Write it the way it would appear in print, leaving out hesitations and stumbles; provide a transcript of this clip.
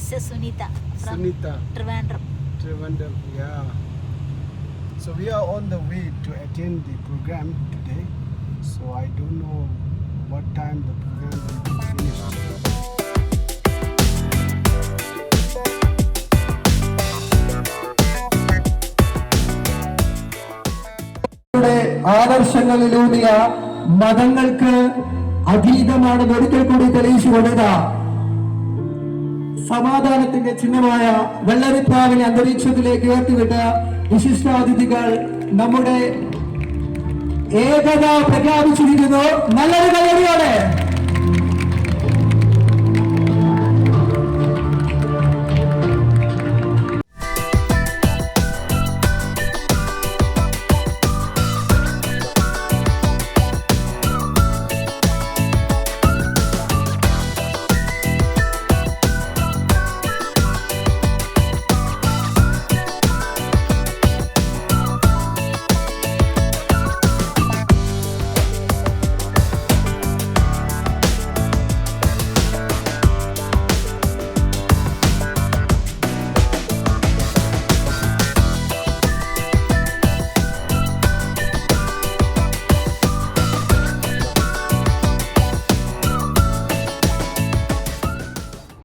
Mrs. Sunita from Trivandrum. Yeah. So we are on the way to attend the program today. So I don't know what time the program will be finished. ആദർശങ്ങളിലൂന്നിയ മതങ്ങൾക്ക് അതീതമാണെന്ന് ഒരിക്കൽ കൂടി തെളിയിച്ചുകൊണ്ടതാ സമാധാനത്തിന്റെ ചിഹ്നമായ വെള്ളരിപ്രാവിനെ അന്തരീക്ഷത്തിലേക്ക് ഉയർത്തിവിട്ട വിശിഷ്ടാതിഥികൾ നമ്മുടെ ഏകത പ്രഖ്യാപിച്ചിരിക്കുന്നു. നല്ലൊരു കയ്യടിയോടെ